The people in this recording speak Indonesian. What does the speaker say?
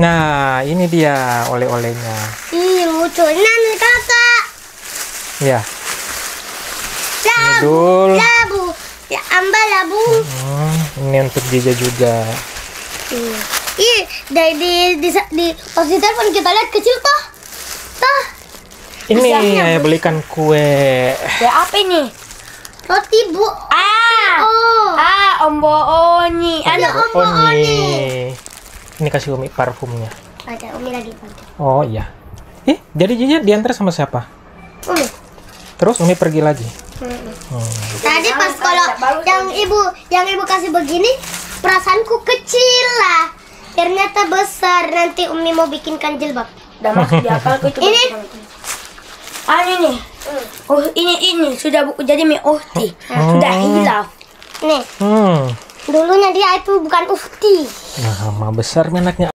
Nah, ini dia oleh-olehnya. Ih, lucunya nih kakak. Ya. Labu, labu. Ya, ambil labu. Ini untuk Jeja juga. Ih, di posisi telepon kita lihat kecil toh. Toh. Ini ayah belikan kue. Ya apa ini? Roti bu. Om Oni. Om Oni. Ini kasih Umi parfumnya. Ada Umi lagi panggil. Oh iya. Jadi Jeja diantar sama siapa? Umi. Terus Umi pergi lagi. Tadi pas kalau yang ibu kasih begini, perasaanku kecil lah. Ternyata besar. Nanti Umi mau bikinkan jilbab. Udah masuk di akal itu. Ini. Ini nih. Oh ini sudah jadi mie uhti. Sudah hilaf. Nih. Hmm. Dulunya dia itu bukan uhti. Nama besar menaknya.